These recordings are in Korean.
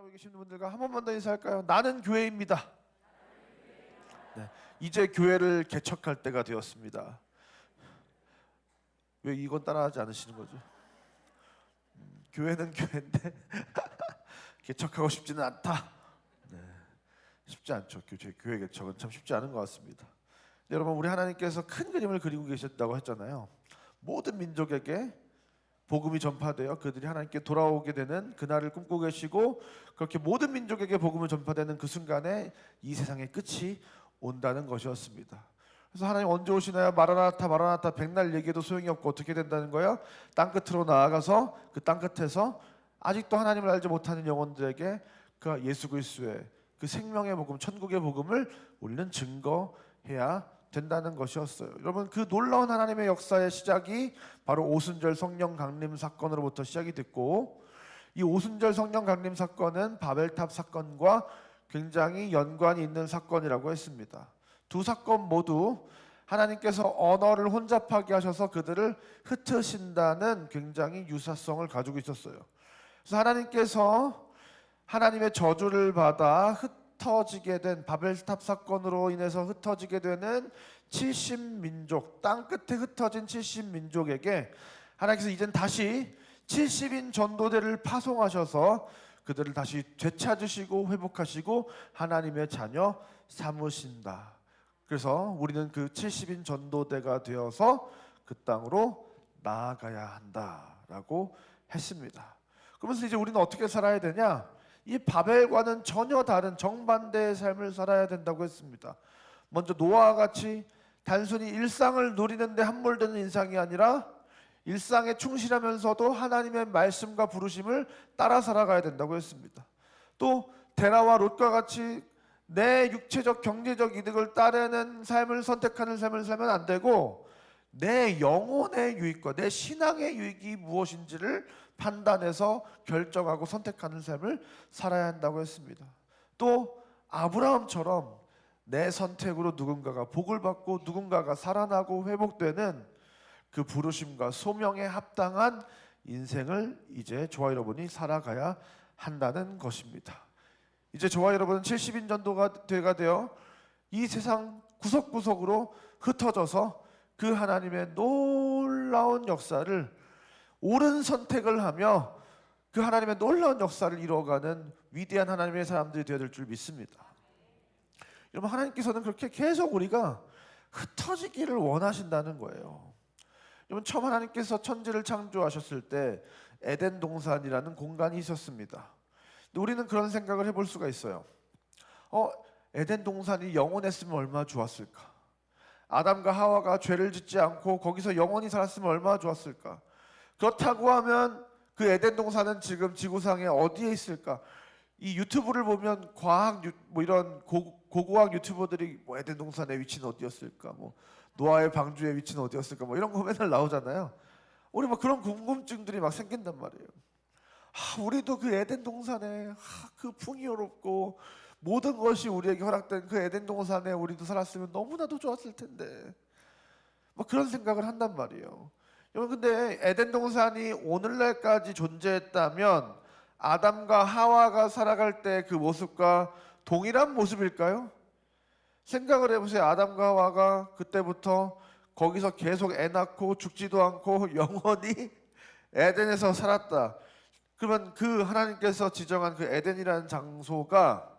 여기 계신 분들과 한 번만 더 인사할까요? 나는 교회입니다. 네, 이제 교회를 개척할 때가 되었습니다. 왜 이건 따라하지 않으시는 거죠? 교회는 교회인데 개척하고 싶지는 않다. 네, 쉽지 않죠. 교회 개척은 참 쉽지 않은 것 같습니다. 여러분, 우리 하나님께서 큰 그림을 그리고 계셨다고 했잖아요. 모든 민족에게 복음이 전파되어 그들이 하나님께 돌아오게 되는 그날을 꿈꾸고 계시고, 그렇게 모든 민족에게 복음을 전파되는 그 순간에 이 세상의 끝이 온다는 것이었습니다. 그래서 하나님 언제 오시나요? 마라나타 마라나타 백날 얘기해도 소용이 없고 어떻게 된다는 거예요? 땅끝으로 나아가서 그 땅끝에서 아직도 하나님을 알지 못하는 영혼들에게 그 예수 그리스도의 그 생명의 복음, 천국의 복음을 우리는 증거해야 된다는 것이었어요. 여러분, 그 놀라운 하나님의 역사의 시작이 바로 오순절 성령 강림 사건으로부터 시작이 됐고, 이 오순절 성령 강림 사건은 바벨탑 사건과 굉장히 연관이 있는 사건이라고 했습니다. 두 사건 모두 하나님께서 언어를 혼잡하게 하셔서 그들을 흩으신다는 굉장히 유사성을 가지고 있었어요. 그래서 하나님께서 하나님의 저주를 받아 흩어지게 된 바벨탑 사건으로 인해서 흩어지게 되는 70민족, 땅끝에 흩어진 70민족에게 하나님께서 이젠 다시 70인 전도대를 파송하셔서 그들을 다시 되찾으시고 회복하시고 하나님의 자녀 삼으신다. 그래서 우리는 그 70인 전도대가 되어서 그 땅으로 나아가야 한다라고 했습니다. 그러면서 이제 우리는 어떻게 살아야 되냐? 이 바벨과는 전혀 다른 정반대의 삶을 살아야 된다고 했습니다. 먼저 노아와 같이 단순히 일상을 누리는데 함몰되는 인상이 아니라 일상에 충실하면서도 하나님의 말씀과 부르심을 따라 살아가야 된다고 했습니다. 또 데라와 롯과 같이 내 육체적 경제적 이득을 따르는 삶을 선택하는 삶을 살면 안 되고, 내 영혼의 유익과 내 신앙의 유익이 무엇인지를 판단해서 결정하고 선택하는 삶을 살아야 한다고 했습니다. 또 아브라함처럼 내 선택으로 누군가가 복을 받고 누군가가 살아나고 회복되는 그 부르심과 소명에 합당한 인생을 이제 저와 여러분이 살아가야 한다는 것입니다. 이제 저와 여러분은 70인 전도가 되어 이 세상 구석구석으로 흩어져서 그 하나님의 놀라운 역사를, 옳은 선택을 하며 그 하나님의 놀라운 역사를 이루어가는 위대한 하나님의 사람들이 되어야 될 줄 믿습니다. 여러분, 하나님께서는 그렇게 계속 우리가 흩어지기를 원하신다는 거예요. 여러분, 처음 하나님께서 천지를 창조하셨을 때 에덴 동산이라는 공간이 있었습니다. 근데 우리는 그런 생각을 해볼 수가 있어요. 에덴 동산이 영원했으면 얼마나 좋았을까? 아담과 하와가 죄를 짓지 않고 거기서 영원히 살았으면 얼마나 좋았을까? 그렇다고 하면 그 에덴 동산은 지금 지구상에 어디에 있을까? 이 유튜브를 보면 이런 고고학 유튜버들이 에덴 동산의 위치는 어디였을까? 노아의 방주의 위치는 어디였을까? 이런 거 맨날 나오잖아요. 우리 그런 궁금증들이 막 생긴단 말이에요. 우리도 그 에덴 동산에 그 풍요롭고 모든 것이 우리에게 허락된 그 에덴 동산에 우리도 살았으면 너무나도 좋았을 텐데, 그런 생각을 한단 말이에요. 여러분, 근데 에덴 동산이 오늘날까지 존재했다면 아담과 하와가 살아갈 때 그 모습과 동일한 모습일까요? 생각을 해보세요. 아담과 하와가 그때부터 거기서 계속 애 낳고 죽지도 않고 영원히 에덴에서 살았다. 그러면 그 하나님께서 지정한 그 에덴이라는 장소가,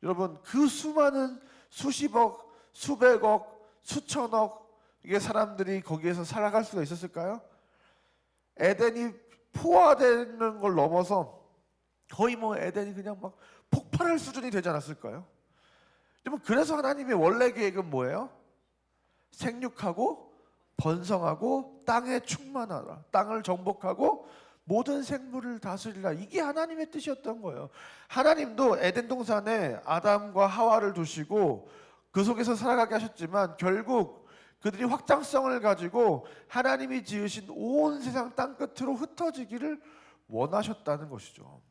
여러분, 그 수많은 수십억, 수백억, 수천억 이게 사람들이 거기에서 살아갈 수가 있었을까요? 에덴이 포화되는 걸 넘어서 거의 에덴이 그냥 막 폭발할 수준이 되지 않았을까요? 여러분, 그래서 하나님의 원래 계획은 뭐예요? 생육하고 번성하고 땅에 충만하라, 땅을 정복하고 모든 생물을 다스리라. 이게 하나님의 뜻이었던 거예요. 하나님도 에덴 동산에 아담과 하와를 두시고 그 속에서 살아가게 하셨지만 결국 그들이 확장성을 가지고 하나님이 지으신 온 세상 땅끝으로 흩어지기를 원하셨다는 것이죠.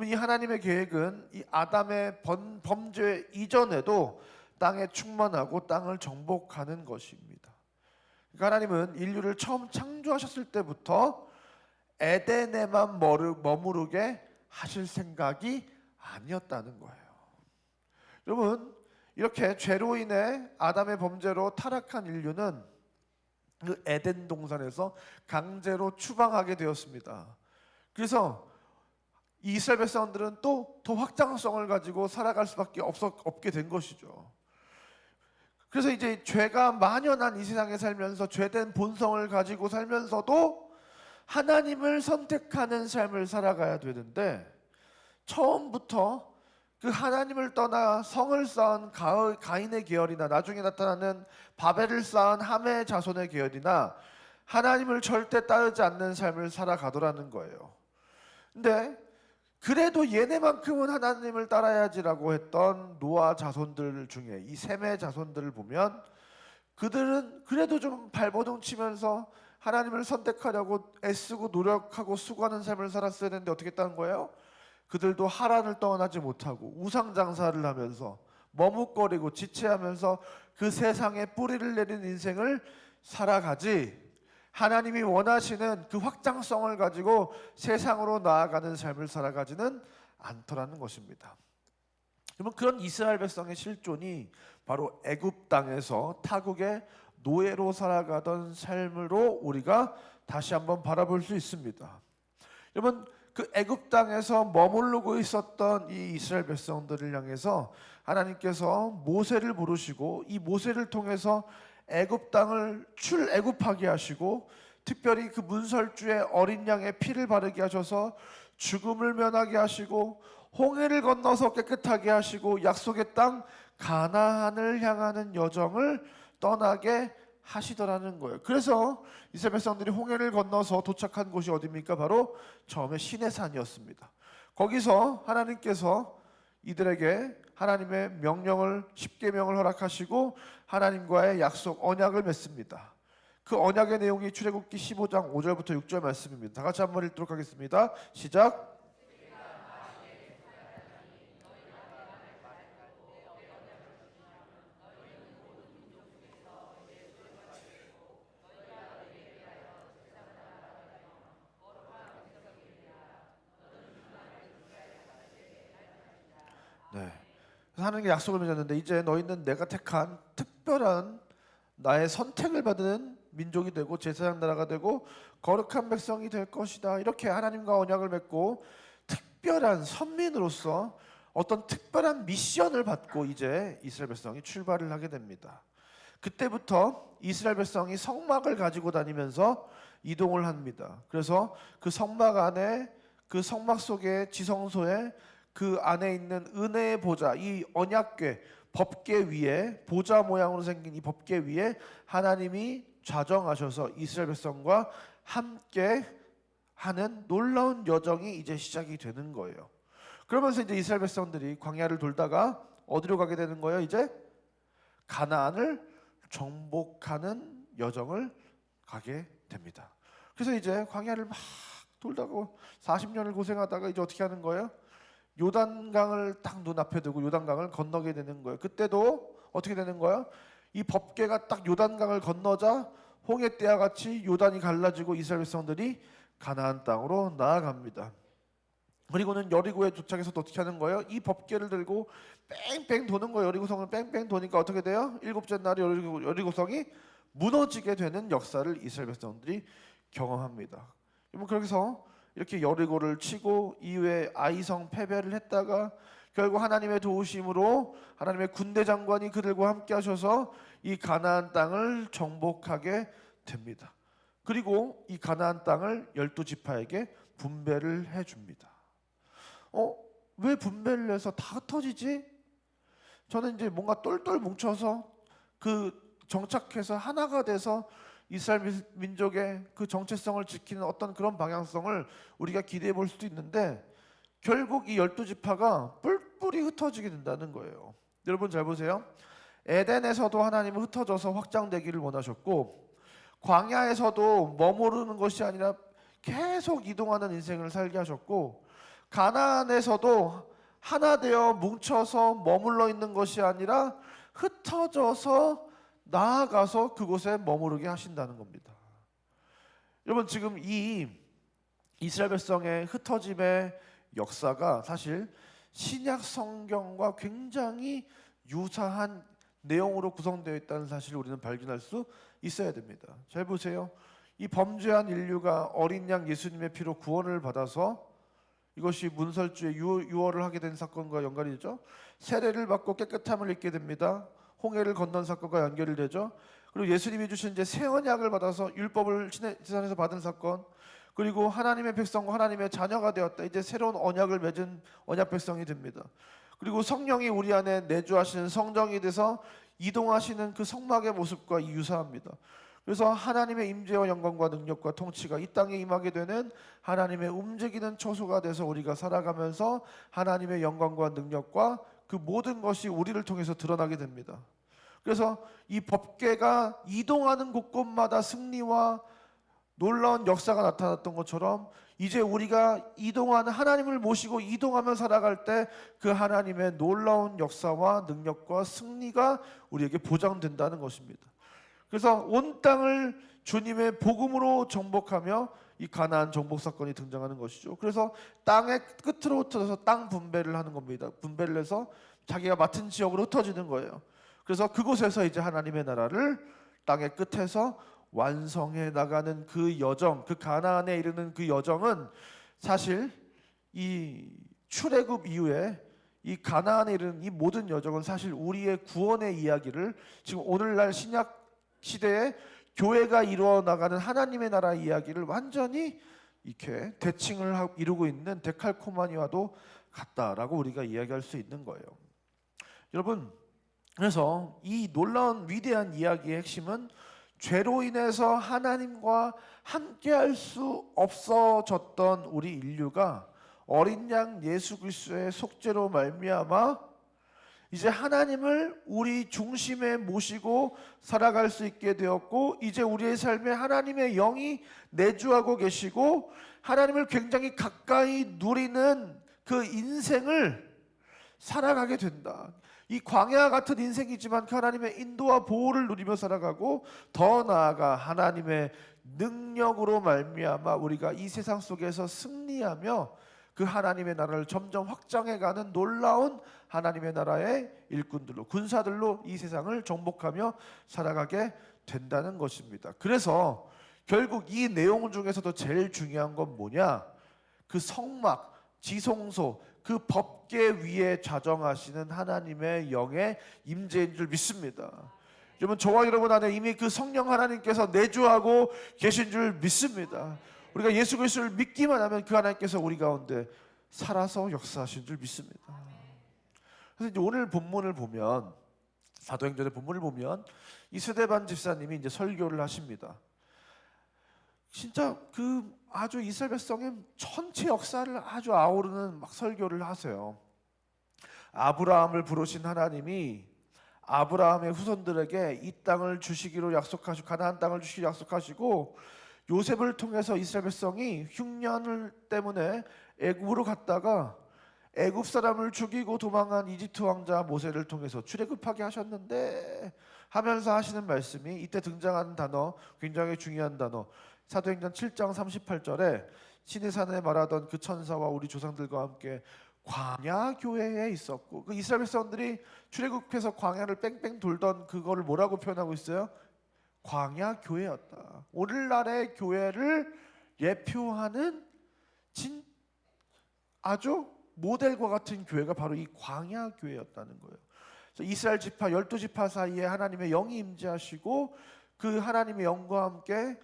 이 하나님의 계획은 이 아담의 범죄 이전에도 땅에 충만하고 땅을 정복하는 것입니다. 그러니까 하나님은 인류를 처음 창조하셨을 때부터 에덴에만 머무르게 하실 생각이 아니었다는 거예요. 여러분, 이렇게 죄로 인해 아담의 범죄로 타락한 인류는 그 에덴 동산에서 강제로 추방하게 되었습니다. 그래서 이스라엘 백성들은 또 더 확장성을 가지고 살아갈 수밖에 없게 된 것이죠. 그래서 이제 죄가 만연한 이 세상에 살면서 죄된 본성을 가지고 살면서도 하나님을 선택하는 삶을 살아가야 되는데, 처음부터 그 하나님을 떠나 성을 쌓은 가인의 계열이나 나중에 나타나는 바벨을 쌓은 함의 자손의 계열이나 하나님을 절대 따르지 않는 삶을 살아가더라는 거예요. 근데 그래도 얘네만큼은 하나님을 따라야지라고 했던 노아 자손들 중에 이 셈의 자손들을 보면 그들은 그래도 좀 발버둥 치면서 하나님을 선택하려고 애쓰고 노력하고 수고하는 삶을 살았어야 되는데 어떻게 했다는 거예요? 그들도 하란을 떠나지 못하고 우상장사를 하면서 머뭇거리고 지체하면서 그 세상에 뿌리를 내린 인생을 살아가지, 하나님이 원하시는 그 확장성을 가지고 세상으로 나아가는 삶을 살아가지는 않더라는 것입니다. 그러면 그런 이스라엘 백성의 실존이 바로 애굽 땅에서 타국의 노예로 살아가던 삶으로 우리가 다시 한번 바라볼 수 있습니다. 여러분, 그 애굽 땅에서 머무르고 있었던 이 이스라엘 백성들을 향해서 하나님께서 모세를 부르시고 이 모세를 통해서 애굽 땅을 출애굽하게 하시고, 특별히 그 문설주에 어린 양의 피를 바르게 하셔서 죽음을 면하게 하시고 홍해를 건너서 깨끗하게 하시고 약속의 땅 가나안을 향하는 여정을 떠나게 하시더라는 거예요. 그래서 이스라엘 백성들이 홍해를 건너서 도착한 곳이 어디입니까? 바로 처음에 시내산이었습니다. 거기서 하나님께서 이들에게 하나님의 명령을, 십계명을 허락하시고 하나님과의 약속, 언약을 맺습니다. 그 언약의 내용이 출애굽기 15장 5절부터 6절 말씀입니다. 다 같이 한번 읽도록 하겠습니다. 시작. 네. 하나님께 약속을 맺었는데 이제 너희는 내가 택한 특별한 나의 선택을 받은 민족이 되고 제사장 나라가 되고 거룩한 백성이 될 것이다. 이렇게 하나님과 언약을 맺고 특별한 선민으로서 어떤 특별한 미션을 받고 이제 이스라엘 백성이 출발을 하게 됩니다. 그때부터 이스라엘 백성이 성막을 가지고 다니면서 이동을 합니다. 그래서 그 성막 안에, 그 성막 속에 지성소에 그 안에 있는 은혜의 보좌, 이 언약궤, 법궤 위에, 보좌 모양으로 생긴 이 법궤 위에 하나님이 좌정하셔서 이스라엘 백성과 함께 하는 놀라운 여정이 이제 시작이 되는 거예요. 그러면서 이제 이스라엘 백성들이 광야를 돌다가 어디로 가게 되는 거예요? 이제 가나안을 정복하는 여정을 가게 됩니다. 그래서 이제 광야를 막 돌다가 40년을 고생하다가 이제 어떻게 하는 거예요? 요단강을 딱 눈앞에 두고 요단강을 건너게 되는 거예요. 그때도 어떻게 되는 거예요? 이 법궤가 딱 요단강을 건너자 홍해 때와 같이 요단이 갈라지고 이스라엘 백성들이 가나안 땅으로 나아갑니다. 그리고는 여리고에 도착해서 또 어떻게 하는 거예요? 이 법궤를 들고 뺑뺑 도는 거예요. 여리고성을 뺑뺑 도니까 어떻게 돼요? 일곱째 날에 여리고성이 무너지게 되는 역사를 이스라엘 백성들이 경험합니다. 그래서 이렇게 여리고를 치고 이후에 아이성 패배를 했다가 결국 하나님의 도우심으로 하나님의 군대 장관이 그들과 함께 하셔서 이 가나안 땅을 정복하게 됩니다. 그리고 이 가나안 땅을 12지파에게 분배를 해줍니다. 왜 분배를 해서 다 흩어지지? 저는 이제 뭔가 똘똘 뭉쳐서 그 정착해서 하나가 돼서 이스라엘 민족의 그 정체성을 지키는 어떤 그런 방향성을 우리가 기대해 볼 수도 있는데, 결국 이 12지파가 뿔뿔이 흩어지게 된다는 거예요. 여러분 잘 보세요. 에덴에서도 하나님은 흩어져서 확장되기를 원하셨고, 광야에서도 머무르는 것이 아니라 계속 이동하는 인생을 살게 하셨고, 가나안에서도 하나 되어 뭉쳐서 머물러 있는 것이 아니라 흩어져서 나아가서 그곳에 머무르게 하신다는 겁니다. 여러분 지금 이 이스라엘 백성의 흩어짐의 역사가 사실 신약 성경과 굉장히 유사한 내용으로 구성되어 있다는 사실을 우리는 발견할 수 있어야 됩니다. 잘 보세요. 이 범죄한 인류가 어린 양 예수님의 피로 구원을 받아서 이것이 문설주에 유월을 하게 된 사건과 연관이 되죠. 세례를 받고 깨끗함을 입게 됩니다. 홍해를 건넌 사건과 연결이 되죠. 그리고 예수님이 주신 이제 새 언약을 받아서 율법을 지상에서 받은 사건, 그리고 하나님의 백성과 하나님의 자녀가 되었다. 이제 새로운 언약을 맺은 언약 백성이 됩니다. 그리고 성령이 우리 안에 내주하시는 성정이 돼서 이동하시는 그 성막의 모습과 유사합니다. 그래서 하나님의 임재와 영광과 능력과 통치가 이 땅에 임하게 되는 하나님의 움직이는 초소가 돼서 우리가 살아가면서 하나님의 영광과 능력과 그 모든 것이 우리를 통해서 드러나게 됩니다. 그래서 이 법궤가 이동하는 곳곳마다 승리와 놀라운 역사가 나타났던 것처럼 이제 우리가 이동하는 하나님을 모시고 이동하며 살아갈 때 그 하나님의 놀라운 역사와 능력과 승리가 우리에게 보장된다는 것입니다. 그래서 온 땅을 주님의 복음으로 정복하며 이 가나안 정복 사건이 등장하는 것이죠. 그래서 땅의 끝으로 흩어져서 땅 분배를 하는 겁니다. 분배를 해서 자기가 맡은 지역으로 흩어지는 거예요. 그래서 그곳에서 이제 하나님의 나라를 땅의 끝에서 완성해 나가는 그 여정, 그 가나안에 이르는 그 여정은 사실 이 출애굽 이후에 이 가나안에 이르는 이 모든 여정은 사실 우리의 구원의 이야기를 지금 오늘날 신약 시대에 교회가 이루어 나가는 하나님의 나라 이야기를 완전히 이렇게 대칭을 이루고 있는 데칼코마니와도 같다라고 우리가 이야기할 수 있는 거예요. 여러분, 그래서 이 놀라운 위대한 이야기의 핵심은 죄로 인해서 하나님과 함께할 수 없어졌던 우리 인류가 어린 양 예수 그리스도의 속죄로 말미암아 이제 하나님을 우리 중심에 모시고 살아갈 수 있게 되었고, 이제 우리의 삶에 하나님의 영이 내주하고 계시고 하나님을 굉장히 가까이 누리는 그 인생을 살아가게 된다. 이 광야 같은 인생이지만 그 하나님의 인도와 보호를 누리며 살아가고, 더 나아가 하나님의 능력으로 말미암아 우리가 이 세상 속에서 승리하며 그 하나님의 나라를 점점 확장해가는 놀라운 하나님의 나라의 일꾼들로, 군사들로 이 세상을 정복하며 살아가게 된다는 것입니다. 그래서 결국 이 내용 중에서도 제일 중요한 건 뭐냐? 그 성막, 지성소, 그 법궤 위에 좌정하시는 하나님의 영의 임재인 줄 믿습니다. 여러분, 저와 여러분 안에 이미 그 성령 하나님께서 내주하고 계신 줄 믿습니다. 우리가 예수 그리스도를 믿기만 하면 그 하나님께서 우리 가운데 살아서 역사하신 줄 믿습니다. 그래서 이제 오늘 본문을 보면, 사도행전의 본문을 보면 이스데반 집사님이 이제 설교를 하십니다. 진짜 그 아주 이스라엘 백성의 전체 역사를 아주 아우르는 막 설교를 하세요. 아브라함을 부르신 하나님이 아브라함의 후손들에게 이 땅을 주시기로 약속하시고, 가나안 땅을 주시기로 약속하시고, 요셉을 통해서 이스라엘 백성이 흉년을 때문에 애굽으로 갔다가 애굽 사람을 죽이고 도망한 이집트 왕자 모세를 통해서 출애굽하게 하셨는데 하면서 하시는 말씀이, 이때 등장하는 단어, 굉장히 중요한 단어, 사도행전 7장 38절에 시내산에 말하던 그 천사와 우리 조상들과 함께 광야 교회에 있었고, 그 이스라엘 백성들이 출애굽해서 광야를 뺑뺑 돌던 그거를 뭐라고 표현하고 있어요? 광야 교회였다. 오늘날의 교회를 예표하는 아주 모델과 같은 교회가 바로 이 광야 교회였다는 거예요. 그래서 이스라엘 지파 12지파 사이에 하나님의 영이 임재하시고 그 하나님의 영과 함께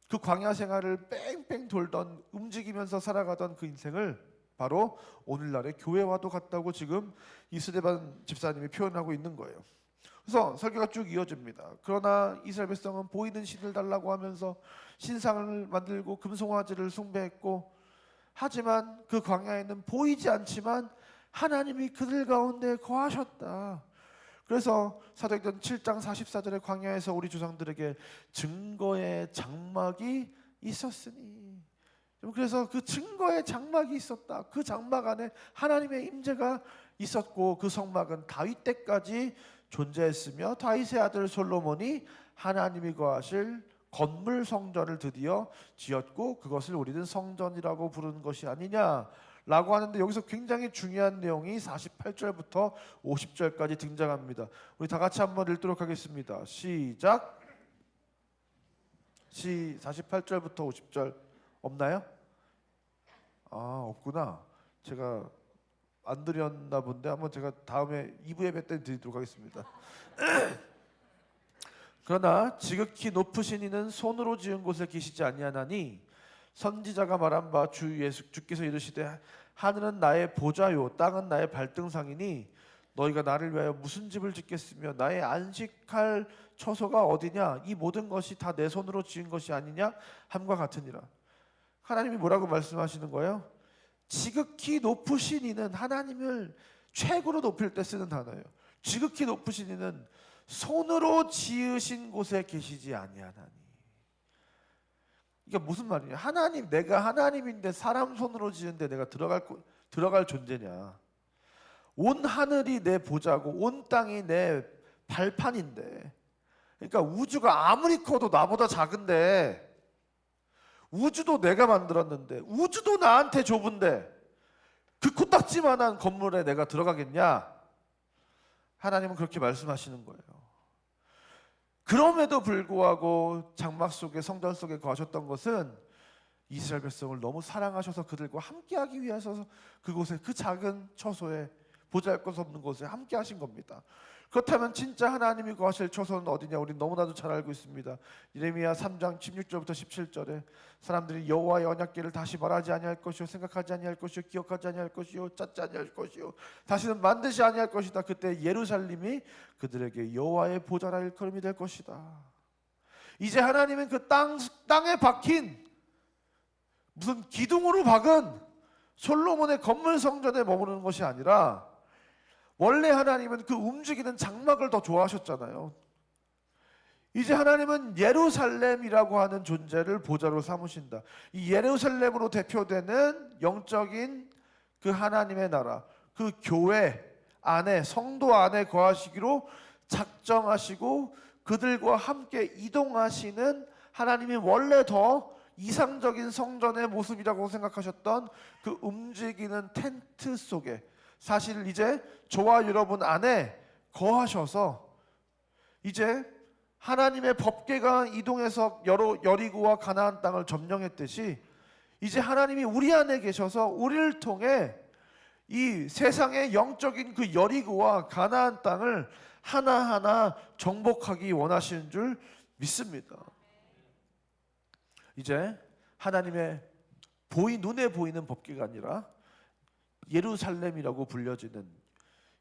그 광야 생활을 뺑뺑 돌던, 움직이면서 살아가던 그 인생을 바로 오늘날의 교회와도 같다고 지금 이스데반 집사님이 표현하고 있는 거예요. 그래서 설교가 쭉 이어집니다. 그러나 이스라엘 백성은 보이는 신을 달라고 하면서 신상을 만들고 금송아지를 숭배했고, 하지만 그 광야에는 보이지 않지만 하나님이 그들 가운데 거하셨다. 그래서 사도행전 7장 44절의 광야에서 우리 조상들에게 증거의 장막이 있었으니, 그래서 그 증거의 장막이 있었다. 그 장막 안에 하나님의 임재가 있었고, 그 성막은 다윗 때까지 존재했으며 다윗의 아들 솔로몬이 하나님이 거하실 건물 성전을 드디어 지었고, 그것을 우리는 성전이라고 부르는 것이 아니냐 라고 하는데 여기서 굉장히 중요한 내용이 48절부터 50절까지 등장합니다. 우리 다 같이 한번 읽도록 하겠습니다. 시작. 48절부터 50절 없나요? 없구나. 제가 안 드렸나 본데 한번 제가 다음에 2부 예배 때 드리도록 하겠습니다. 그러나 지극히 높으신 이는 손으로 지은 곳에 계시지 아니하나니 선지자가 말한 바 주께서 이르시되 하늘은 나의 보좌요 땅은 나의 발등상이니 너희가 나를 위하여 무슨 집을 짓겠으며 나의 안식할 처소가 어디냐 이 모든 것이 다 내 손으로 지은 것이 아니냐 함과 같으니라. 하나님이 뭐라고 말씀하시는 거예요? 지극히 높으신 이는, 하나님을 최고로 높일 때 쓰는 단어예요. 지극히 높으신 이는 손으로 지으신 곳에 계시지 아니하나니. 이게 무슨 말이냐? 하나님, 내가 하나님인데 사람 손으로 지은데 내가 들어갈 존재냐? 온 하늘이 내 보좌고 온 땅이 내 발판인데, 그러니까 우주가 아무리 커도 나보다 작은데, 우주도 내가 만들었는데, 우주도 나한테 좁은데 그 코딱지만한 건물에 내가 들어가겠냐? 하나님은 그렇게 말씀하시는 거예요. 그럼에도 불구하고 장막 속에, 성전 속에 거하셨던 것은 이스라엘 백성을 너무 사랑하셔서 그들과 함께하기 위해서 그곳에, 그 작은 처소에, 보잘것 없는 곳에 함께 하신 겁니다. 그렇다면 진짜 하나님이 거하실 처소는 어디냐? 우리 너무나도 잘 알고 있습니다. 예레미야 3장 16절부터 17절에 사람들이 여호와의 언약궤를 다시 말하지 아니할 것이요 생각하지 아니할 것이요 기억하지 아니할 것이요 찾지 아니할 것이요 다시는 만드지 아니할 것이다. 그때 예루살렘이 그들에게 여호와의 보좌라 일컬음이 될 것이다. 이제 하나님은 그 땅에 박힌 무슨 기둥으로 박은 솔로몬의 건물 성전에 머무르는 것이 아니라, 원래 하나님은 그 움직이는 장막을 더 좋아하셨잖아요. 이제 하나님은 예루살렘이라고 하는 존재를 보좌로 삼으신다. 이 예루살렘으로 대표되는 영적인 그 하나님의 나라, 그 교회 안에, 성도 안에 거하시기로 작정하시고 그들과 함께 이동하시는 하나님이 원래 더 이상적인 성전의 모습이라고 생각하셨던 그 움직이는 텐트 속에, 사실 이제 저와 여러분 안에 거하셔서 이제 하나님의 법궤가 이동해서 여리고와 가나안 땅을 점령했듯이 이제 하나님이 우리 안에 계셔서 우리를 통해 이 세상의 영적인 그 여리고와 가나안 땅을 하나하나 정복하기 원하시는 줄 믿습니다. 이제 하나님의 눈에 보이는 법궤가 아니라 예루살렘이라고 불려지는,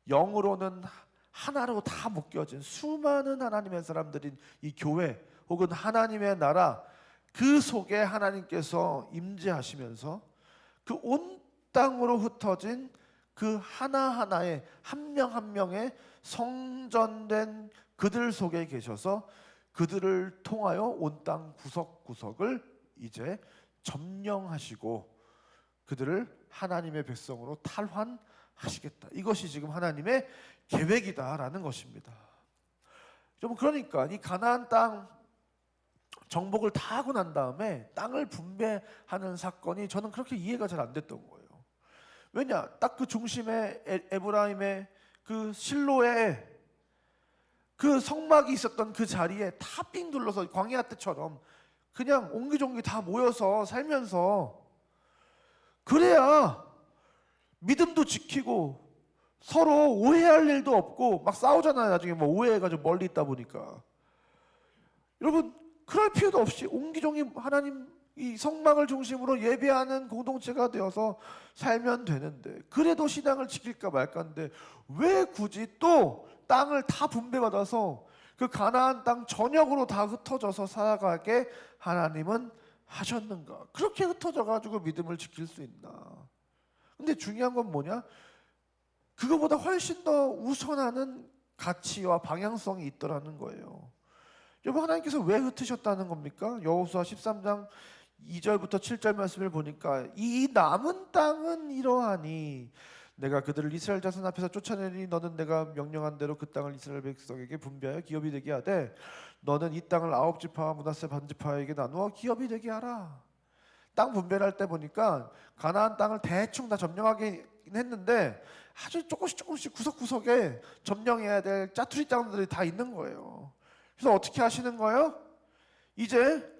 영으로는 하나로 다 묶여진 수많은 하나님의 사람들인 이 교회 혹은 하나님의 나라, 그 속에 하나님께서 임재하시면서 그 온 땅으로 흩어진 그 하나하나의 한 명 한 명의 성전된 그들 속에 계셔서 그들을 통하여 온 땅 구석구석을 이제 점령하시고 그들을 하나님의 백성으로 탈환하시겠다. 이것이 지금 하나님의 계획이다라는 것입니다. 좀 그러니까 이 가나안 땅 정복을 다 하고 난 다음에 땅을 분배하는 사건이 저는 그렇게 이해가 잘 안 됐던 거예요. 왜냐? 딱 그 중심에 에브라임의 그 실로에 그 성막이 있었던 그 자리에 다 삥 둘러서 광야 때처럼 그냥 옹기종기 다 모여서 살면서, 그래야 믿음도 지키고 서로 오해할 일도 없고, 막 싸우잖아요. 나중에 뭐 오해해가지고 멀리 있다 보니까. 여러분, 그럴 필요도 없이 옹기종기 하나님 이 성막을 중심으로 예배하는 공동체가 되어서 살면 되는데, 그래도 신앙을 지킬까 말까인데 왜 굳이 또 땅을 다 분배받아서 그 가나안 땅 전역으로 다 흩어져서 살아가게 하나님은 하셨는가? 그렇게 흩어져 가지고 믿음을 지킬 수 있나? 근데 중요한 건 뭐냐? 그거보다 훨씬 더 우선하는 가치와 방향성이 있더라는 거예요. 여러분, 하나님께서 왜 흩으셨다는 겁니까? 여호수아 13장 2절부터 7절 말씀을 보니까 이 남은 땅은 이러하니 내가 그들을 이스라엘 자손 앞에서 쫓아내니 너는 내가 명령한 대로 그 땅을 이스라엘 백성에게 분배하여 기업이 되게 하되 너는 이 땅을 9지파와 므낫세 반지파에게 나누어 기업이 되게 하라. 땅 분배를 할 때 보니까 가나안 땅을 대충 다 점령하긴 했는데 아주 조금씩 구석구석에 점령해야 될 짜투리 땅들이 다 있는 거예요. 그래서 어떻게 하시는 거예요? 이제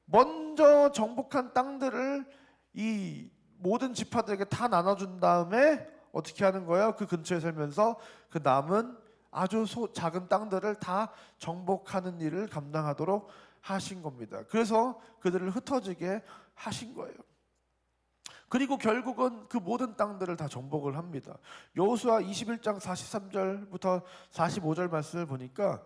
먼저 정복한 땅들을 이 모든 지파들에게 다 나눠준 다음에 어떻게 하는 거예요? 그 근처에 살면서 그 남은 아주 작은 땅들을 다 정복하는 일을 감당하도록 하신 겁니다. 그래서 그들을 흩어지게 하신 거예요. 그리고 결국은 그 모든 땅들을 다 정복을 합니다. 여호수아 21장 43절부터 45절 말씀을 보니까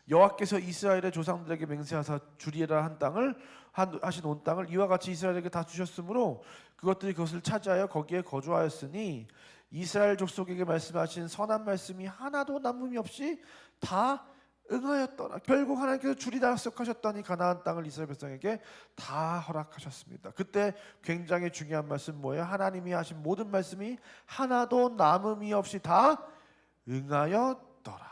여호와께서 이스라엘의 조상들에게 맹세하사 주리라 한 땅을 하신 온 땅을 이와 같이 이스라엘에게 다 주셨으므로 그것들이 그것을 차지하여 거기에 거주하였으니 이스라엘 족속에게 말씀하신 선한 말씀이 하나도 남음이 없이 다 응하였더라. 결국 하나님께서 주리라 약속하셨더니 가나안 땅을 이스라엘 백성에게 다 허락하셨습니다. 그때 굉장히 중요한 말씀 뭐예요? 하나님이 하신 모든 말씀이 하나도 남음이 없이 다 응하였더라.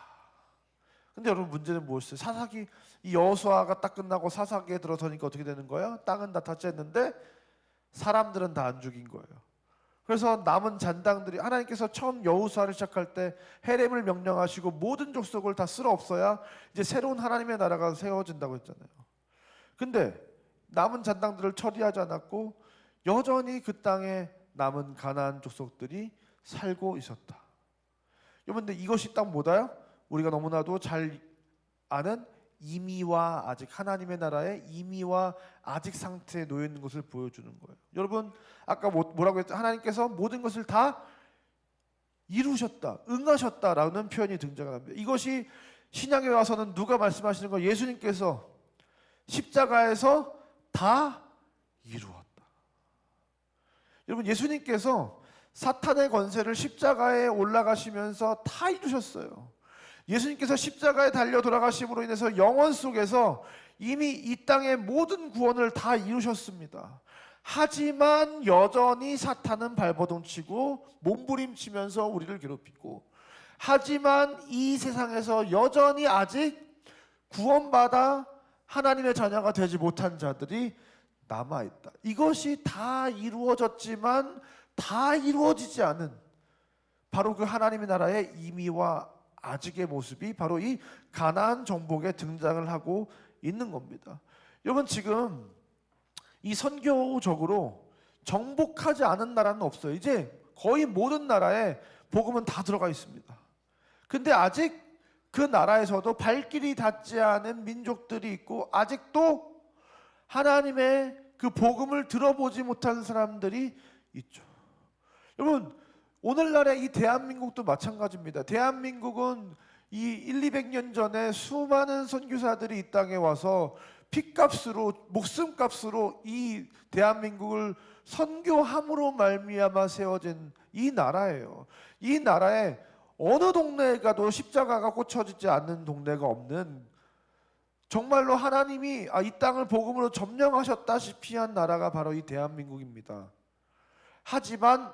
근데 여러분 문제는 무엇이에요? 사사기 이 여호수아가 딱 끝나고 사사기에 들어서니까 어떻게 되는 거예요? 땅은 다 탔했는데 사람들은 다 안 죽인 거예요. 그래서 남은 잔당들이 하나님께서 처음 여호수아를 시작할 때 헤렘을 명령하시고 모든 족속을 다 쓸어 없어야 이제 새로운 하나님의 나라가 세워진다고 했잖아요. 근데 남은 잔당들을 처리하지 않았고 여전히 그 땅에 남은 가나안 족속들이 살고 있었다. 여러분, 근데 이것이 딱 뭐다요? 우리가 너무나도 잘 아는 임의와 아직, 하나님의 나라의 임의와 아직 상태에 놓여 있는 것을 보여주는 거예요. 여러분, 아까 뭐라고 했죠? 하나님께서 모든 것을 다 이루셨다, 응하셨다라는 표현이 등장합니다. 이것이 신약에 와서는 누가 말씀하시는 거예요? 예수님께서 십자가에서 다 이루었다. 여러분, 예수님께서 사탄의 권세를 십자가에 올라가시면서 다 이루셨어요. 예수님께서 십자가에 달려 돌아가심으로 인해서 영원 속에서 이미 이 땅의 모든 구원을 다 이루셨습니다. 하지만 여전히 사탄은 발버둥치고 몸부림치면서 우리를 괴롭히고, 하지만 이 세상에서 여전히 아직 구원받아 하나님의 자녀가 되지 못한 자들이 남아있다. 이것이 다 이루어졌지만 다 이루어지지 않은 바로 그 하나님의 나라의 임의와 아직의 모습이 바로 이 가나안 정복에 등장을 하고 있는 겁니다. 여러분, 지금 이 선교적으로 정복하지 않은 나라는 없어요. 이제 거의 모든 나라에 복음은 다 들어가 있습니다. 근데 아직 그 나라에서도 발길이 닿지 않은 민족들이 있고 아직도 하나님의 그 복음을 들어보지 못한 사람들이 있죠. 여러분, 오늘날의 이 대한민국도 마찬가지입니다. 대한민국은 이 1,200년 전에 수많은 선교사들이 이 땅에 와서 피값으로, 목숨값으로 이 대한민국을 선교함으로 말미암아 세워진 이 나라예요. 이 나라에 어느 동네에 가도 십자가가 꽂혀지지 않는 동네가 없는, 정말로 하나님이 이 땅을 복음으로 점령하셨다시피 한 나라가 바로 이 대한민국입니다. 하지만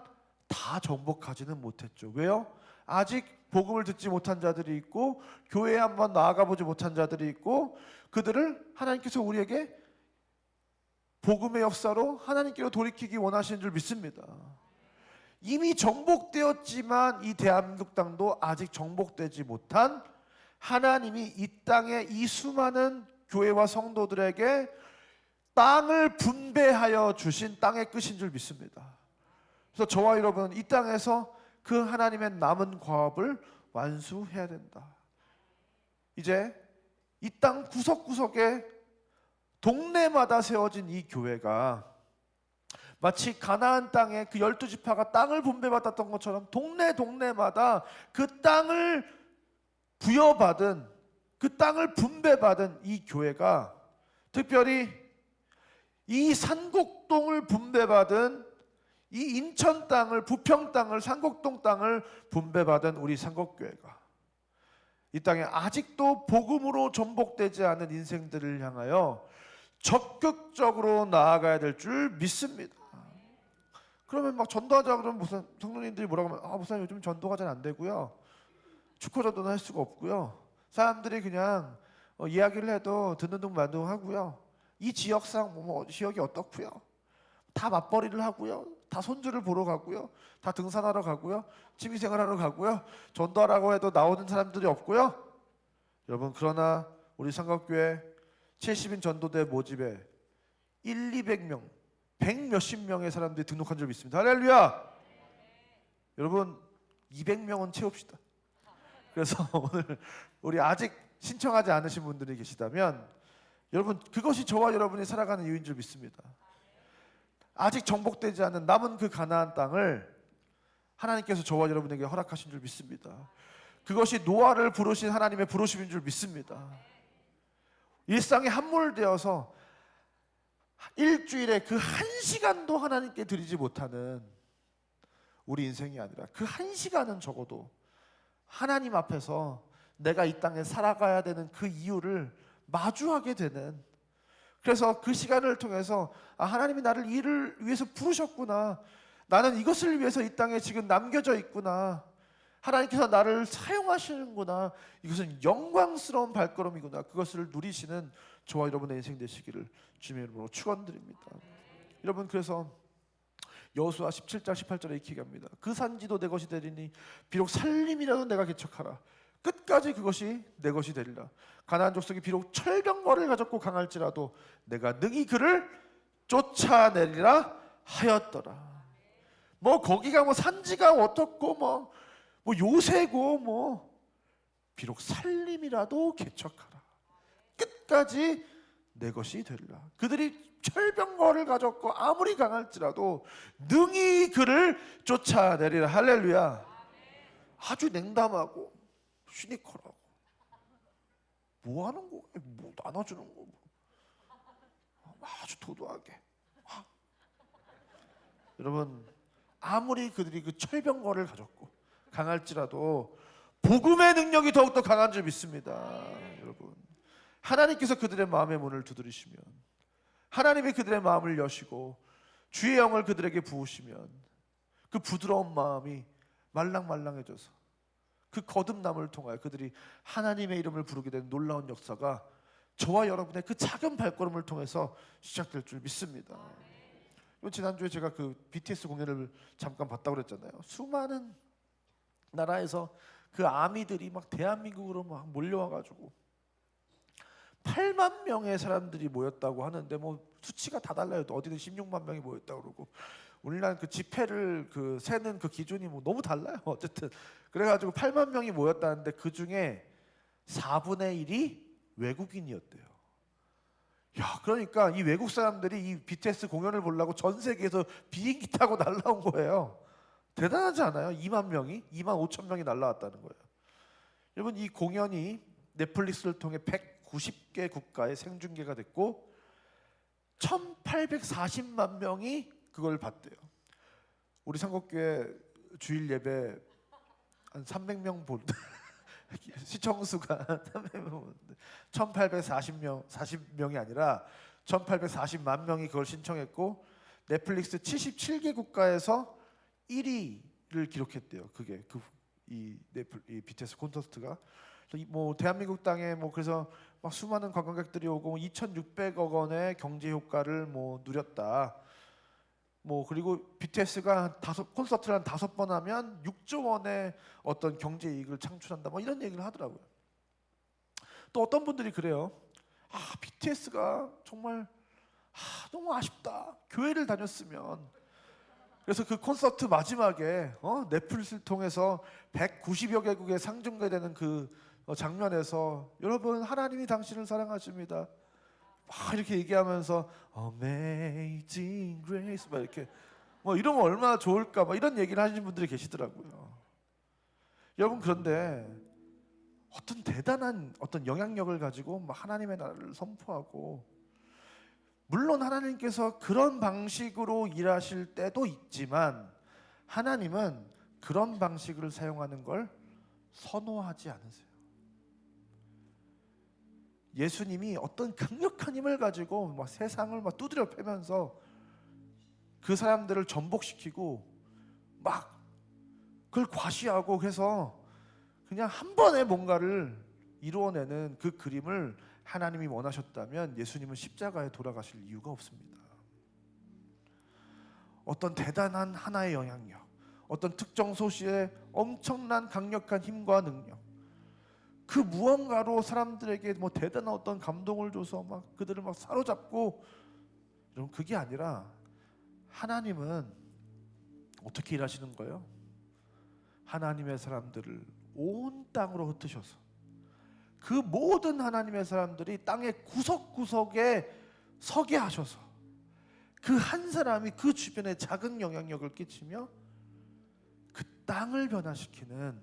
다 정복하지는 못했죠. 왜요? 아직 복음을 듣지 못한 자들이 있고 교회에 한번 나아가 보지 못한 자들이 있고, 그들을 하나님께서 우리에게 복음의 역사로 하나님께로 돌이키기 원하시는 줄 믿습니다. 이미 정복되었지만 이 대한민국 땅도 아직 정복되지 못한, 하나님이 이 땅에 이 수많은 교회와 성도들에게 땅을 분배하여 주신 땅의 끝인 줄 믿습니다. 그래서 저와 여러분은 이 땅에서 그 하나님의 남은 과업을 완수해야 된다. 이제 이 땅 구석구석에 동네마다 세워진 이 교회가 마치 가나안 땅에 그 12지파가 땅을 분배받았던 것처럼 동네마다 그 땅을 부여받은, 그 땅을 분배받은 이 교회가, 특별히 이 산곡동을 분배받은 이 인천 땅을, 부평 땅을, 산곡동 땅을 분배받은 우리 산곡교회가 이 땅에 아직도 복음으로 전복되지 않은 인생들을 향하여 적극적으로 나아가야 될 줄 믿습니다. 그러면 막 전도하자 그러면 무슨 성도님들이 뭐라고 하면, 목사님 요즘 전도가 잘 안 되고요, 축구 전도는 할 수가 없고요, 사람들이 그냥 이야기를 해도 듣는 둥 마는 둥 하고요, 이 지역상 뭐 지역이 어떻고요? 다 맞벌이를 하고요. 다 손주를 보러 가고요. 다 등산하러 가고요. 취미생활하러 가고요. 전도하라고 해도 나오는 사람들이 없고요. 여러분, 그러나 우리 삼각교회 70인 전도대 모집에 200명, 100 몇십 명의 사람들이 등록한 적이 있습니다. 할렐루야! 여러분, 200명은 채웁시다. 그래서 오늘 우리 아직 신청하지 않으신 분들이 계시다면 여러분, 그것이 저와 여러분이 살아가는 이유인 줄 믿습니다. 아직 정복되지 않은 남은 그 가나안 땅을 하나님께서 저와 여러분에게 허락하신 줄 믿습니다. 그것이 노아를 부르신 하나님의 부르심인 줄 믿습니다. 일상에 함몰되어서 일주일에 그 한 시간도 하나님께 드리지 못하는 우리 인생이 아니라 그 한 시간은 적어도 하나님 앞에서 내가 이 땅에 살아가야 되는 그 이유를 마주하게 되는, 그래서 그 시간을 통해서 하나님이 나를 이 일을 위해서 부르셨구나, 나는 이것을 위해서 이 땅에 지금 남겨져 있구나, 하나님께서 나를 사용하시는구나, 이것은 영광스러운 발걸음이구나, 그것을 누리시는 저와 여러분의 인생 되시기를 주님의 이름으로 축원드립니다. 여러분, 그래서 여호수아 17장 18절에 이렇게 얘기합니다. 그 산지도 내 것이 되리니 비록 살림이라도 내가 개척하라, 끝까지 그것이 내 것이 되리라. 가나안 족속이 비록 철병거를 가졌고 강할지라도 내가 능히 그를 쫓아내리라 하였더라. 뭐 거기가 뭐 산지가 어떻고 뭐 요새고 뭐 비록 살림이라도 개척하라, 끝까지 내 것이 되리라. 그들이 철병거를 가졌고 아무리 강할지라도 능히 그를 쫓아내리라. 할렐루야. 아주 냉담하고 시니컬하고 뭐 하는 거? 뭐 나눠주는 거? 아주 도도하게. 여러분, 아무리 그들이 그 철병거를 가졌고 강할지라도 복음의 능력이 더욱더 강한 줄 믿습니다. 여러분, 하나님께서 그들의 마음의 문을 두드리시면, 하나님이 그들의 마음을 여시고 주의 영을 그들에게 부으시면 그 부드러운 마음이 말랑말랑해져서 그 거듭남을 통하여 그들이 하나님의 이름을 부르게 된 놀라운 역사가 저와 여러분의 그 작은 발걸음을 통해서 시작될 줄 믿습니다. 지난주에 제가 그 BTS 공연을 잠깐 봤다고 그랬잖아요. 수많은 나라에서 그 아미들이 막 대한민국으로 막 몰려와가지고 8만 명의 사람들이 모였다고 하는데 뭐 수치가 다 달라요. 어디는 16만 명이 모였다고 그러고, 우리나라 그 집회를 그 세는 그 기준이 뭐 너무 달라요. 어쨌든 그래가지고 8만 명이 모였다는데 그 중에 4분의 1이 외국인이었대요. 야, 그러니까 이 외국 사람들이 이 BTS 공연을 보려고 전 세계에서 비행기 타고 날라온 거예요. 대단하지 않아요? 2만 명이, 2만 5천 명이 날라왔다는 거예요. 여러분, 이 공연이 넷플릭스를 통해 190개 국가에 생중계가 됐고 1840만 명이 그걸 봤대요. 우리 삼곡교회 주일 예배 한 300명 본 시청수가 300명 보는데 40명이 아니라 1840만 명이 그걸 신청했고 넷플릭스 77개 국가에서 1위를 기록했대요. 그게 이 BTS 콘서트가. 뭐 대한민국 땅에 뭐 그래서 막 수많은 관광객들이 오고 2,600억 원의 경제 효과를 뭐 누렸다. 뭐 그리고 BTS가 콘서트를 한 5번 하면 6조 원의 어떤 경제 이익을 창출한다. 뭐 이런 얘기를 하더라고요. 또 어떤 분들이 그래요. BTS가 정말 너무 아쉽다. 교회를 다녔으면. 그래서 그 콘서트 마지막에 넷플릭스를 통해서 190여 개국에 상중계되는 그 장면에서 여러분, 하나님이 당신을 사랑하십니다. 막 이렇게 얘기하면서 Amazing Grace 막 이렇게 뭐 이러면 얼마나 좋을까 막 이런 얘기를 하시는 분들이 계시더라고요. 여러분, 그런데 어떤 대단한 어떤 영향력을 가지고 막 하나님의 나라를 선포하고, 물론 하나님께서 그런 방식으로 일하실 때도 있지만 하나님은 그런 방식을 사용하는 걸 선호하지 않으세요. 예수님이 어떤 강력한 힘을 가지고 막 세상을 막 두드려 패면서 그 사람들을 전복시키고 막 그걸 과시하고 해서 그냥 한 번에 뭔가를 이루어내는 그 그림을 하나님이 원하셨다면 예수님은 십자가에 돌아가실 이유가 없습니다. 어떤 대단한 하나의 영향력, 어떤 특정 소시의 엄청난 강력한 힘과 능력, 그 무언가로 사람들에게 뭐 대단한 어떤 감동을 줘서 막 그들을 막 사로잡고, 여러분 그게 아니라 하나님은 어떻게 일하시는 거예요? 하나님의 사람들을 온 땅으로 흩으셔서 그 모든 하나님의 사람들이 땅의 구석구석에 서게 하셔서 그 한 사람이 그 주변에 작은 영향력을 끼치며 그 땅을 변화시키는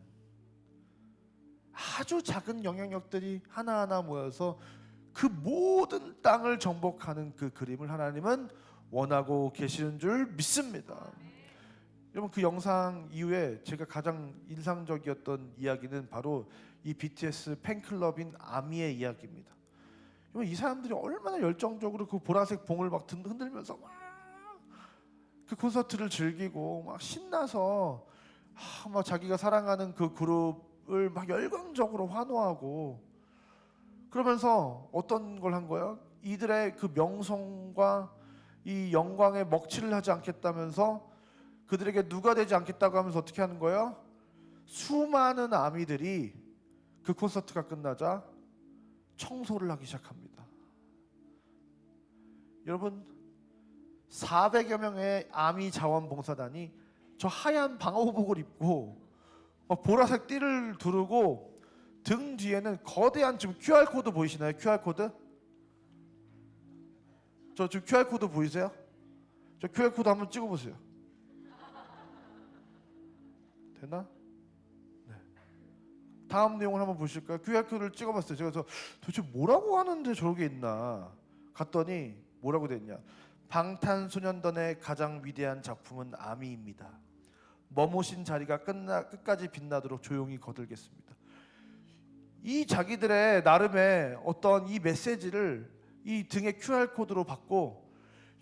아주 작은 영향력들이 하나하나 모여서 그 모든 땅을 정복하는 그 그림을 하나님은 원하고 계시는 줄 믿습니다. 여러분 그 영상 이후에 제가 가장 인상적이었던 이야기는 바로 이 BTS 팬클럽인 아미의 이야기입니다. 여러분 이 사람들이 얼마나 열정적으로 그 보라색 봉을 막 흔들면서 막 그 콘서트를 즐기고 막 신나서 막 자기가 사랑하는 그 그룹을 막 열광적으로 환호하고, 그러면서 어떤 걸 한 거예요? 이들의 그 명성과 이 영광에 먹칠을 하지 않겠다면서 그들에게 누가 되지 않겠다고 하면서 어떻게 하는 거예요? 수많은 아미들이 그 콘서트가 끝나자 청소를 하기 시작합니다. 여러분 400여 명의 아미 자원봉사단이 저 하얀 방호복을 입고 보라색 띠를 두르고 등 뒤에는 거대한, 지금 QR코드 보이시나요? QR코드? 저 지금 QR코드 보이세요? 저 QR코드 한번 찍어보세요. 되나? 네. 다음 내용을 한번 보실까요? QR코드를 찍어봤어요. 그래서 도대체 뭐라고 하는데 저게 있나 갔더니 뭐라고 됐냐? 방탄소년단의 가장 위대한 작품은 아미입니다. 머무신 자리가 끝까지 빛나도록 조용히 거들겠습니다. 이 자기들의 나름의 어떤 이 메시지를 이 등에 QR코드로 받고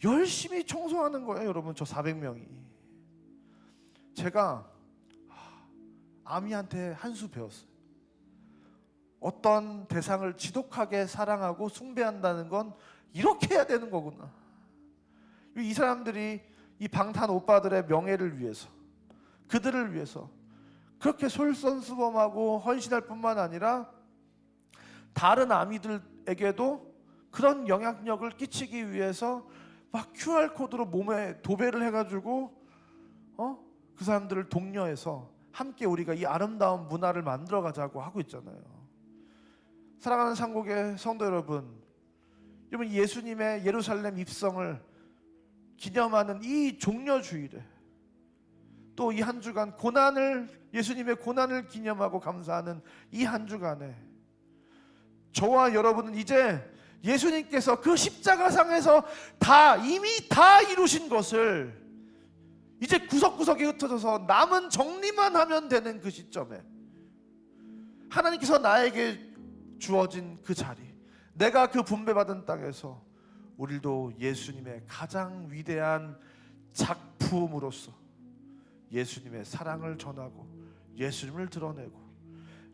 열심히 청소하는 거예요. 여러분 저 400명이. 제가 아미한테 한 수 배웠어요. 어떤 대상을 지독하게 사랑하고 숭배한다는 건 이렇게 해야 되는 거구나. 이 사람들이 이 방탄 오빠들의 명예를 위해서, 그들을 위해서 그렇게 솔선수범하고 헌신할 뿐만 아니라 다른 아미들에게도 그런 영향력을 끼치기 위해서 막 QR코드로 몸에 도배를 해가지고 그 사람들을 독려해서 함께 우리가 이 아름다운 문화를 만들어가자고 하고 있잖아요. 사랑하는 상국의 성도 여러분, 여러분 예수님의 예루살렘 입성을 기념하는 이 종려주일에, 또 이 한 주간 예수님의 고난을 기념하고 감사하는 이 한 주간에 저와 여러분은 이제 예수님께서 그 십자가상에서 이미 다 이루신 것을 이제 구석구석에 흩어져서 남은 정리만 하면 되는 그 시점에 하나님께서 나에게 주어진 그 자리, 내가 그 분배받은 땅에서 우리도 예수님의 가장 위대한 작품으로서 예수님의 사랑을 전하고 예수님을 드러내고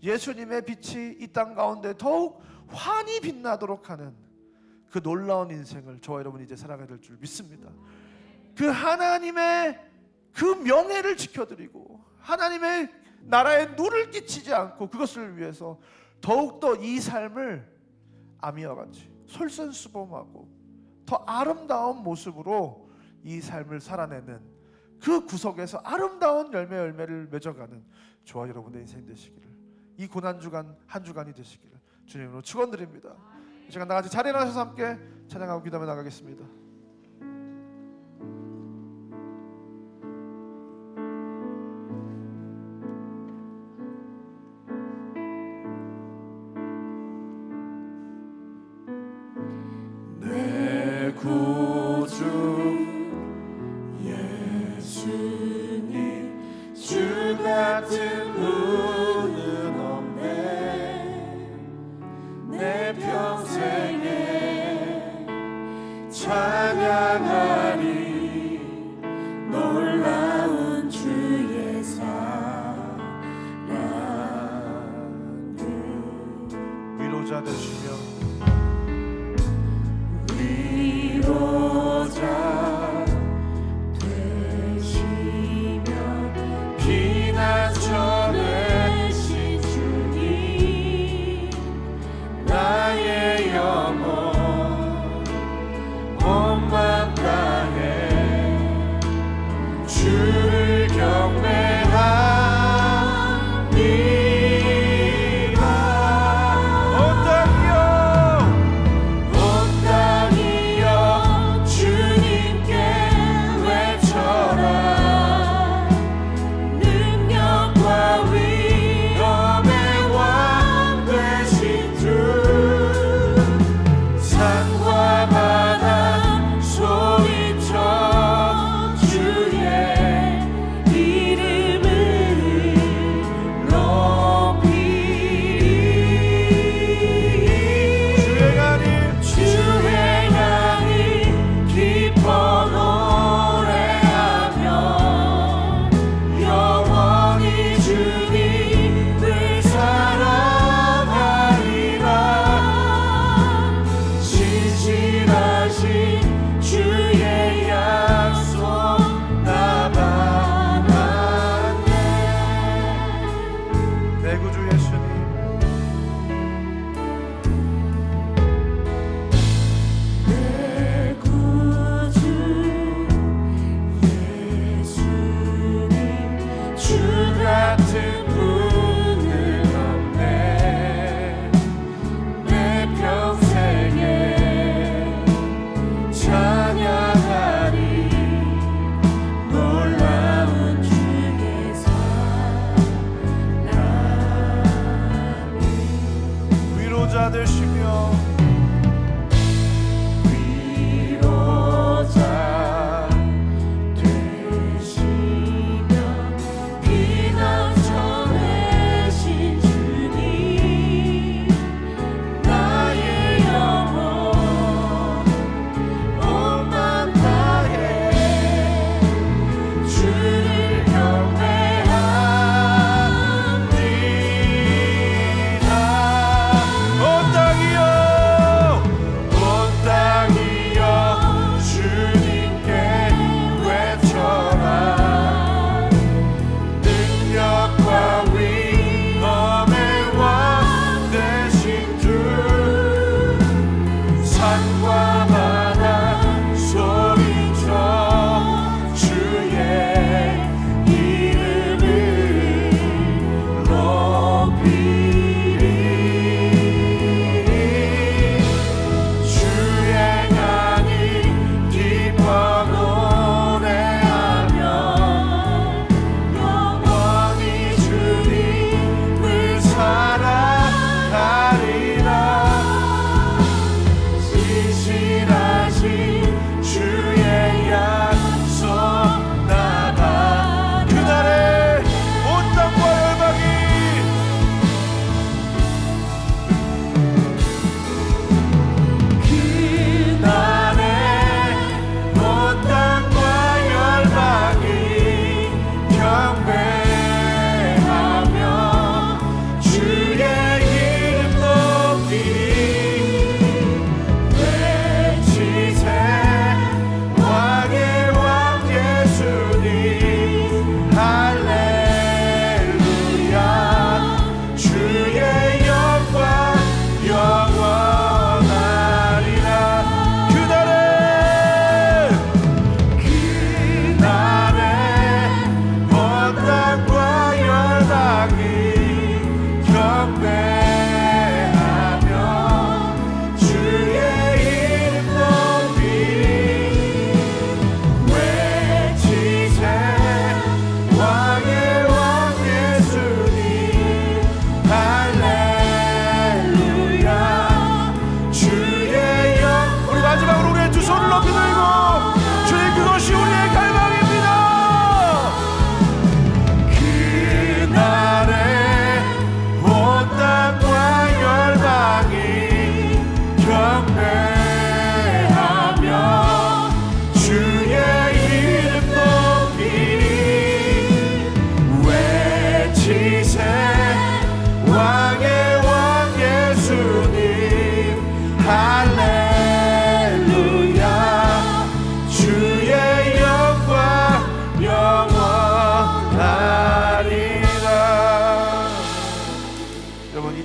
예수님의 빛이 이 땅 가운데 더욱 환히 빛나도록 하는 그 놀라운 인생을 저와 여러분이 이제 살아가야 될 줄 믿습니다. 그 하나님의 그 명예를 지켜드리고 하나님의 나라에 누를 끼치지 않고 그것을 위해서 더욱더 이 삶을 아미와 같이 솔선수범하고 더 아름다운 모습으로 이 삶을 살아내는 그 구석에서 아름다운 열매를 맺어가는 저와 여러분의 인생 되시기를, 이 고난주간 한 주간이 되시기를 주님으로 축원드립니다. 이 시간 나같이 자리에 나셔서 함께 찬양하고 기도하며 나가겠습니다. 위로자 되시며 같은 분은 없네. 내 평생에 찬양하리 놀라운 주의 사랑. 위로자 되시며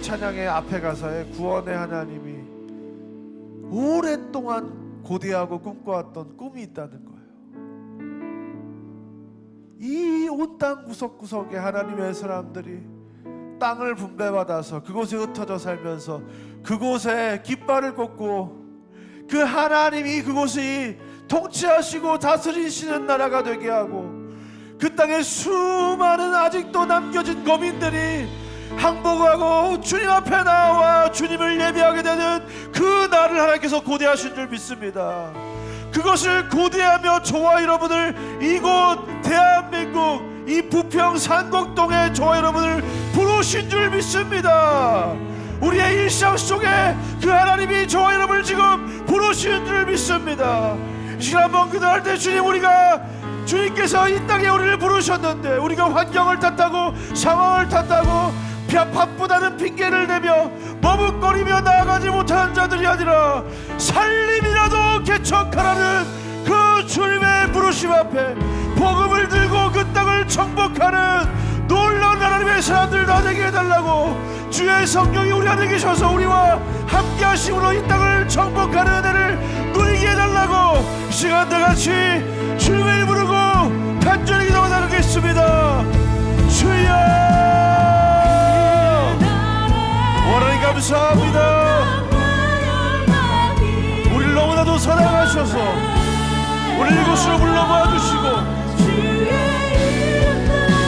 찬양의 앞에 가사에 구원의 하나님이 오랫동안 고대하고 꿈꿔왔던 꿈이 있다는 거예요. 이 온 땅 구석구석에 하나님의 사람들이 땅을 분배받아서 그곳에 흩어져 살면서 그곳에 깃발을 꽂고 그 하나님이 그곳이 통치하시고 다스리시는 나라가 되게 하고 그 땅에 수많은 아직도 남겨진 거민들이 항복하고 주님 앞에 나와 주님을 예배하게 되는 그 날을 하나님께서 고대하신 줄 믿습니다. 그것을 고대하며 저와 여러분을 이곳 대한민국 이 부평 산곡동에 저와 여러분을 부르신 줄 믿습니다. 우리의 일상 속에 그 하나님이 저와 여러분을 지금 부르신 줄 믿습니다. 이 시간 한번 기도할 때 주님, 주님께서 이 땅에 우리를 부르셨는데 우리가 환경을 탓하고 상황을 탓하고 바쁘다는 핑계를 대며 머뭇거리며 나아가지 못하는 자들이 아니라 살림이라도 개척하라는 그 주님의 부르심 앞에 복음을 들고 그 땅을 정복하는 놀라운 하나님의 사람들 다 되게 해달라고 주의 성령이 우리 안에 계셔서 우리와 함께 하심으로 이 땅을 정복하는 은혜를 누리게 해달라고 이 시간 다같이 주님을 부르고 간절히 기도하겠습니다. 주여 감사합니다. 우리를 너무나도 사랑하셔서 우리를 이곳으로 불러 모아주시고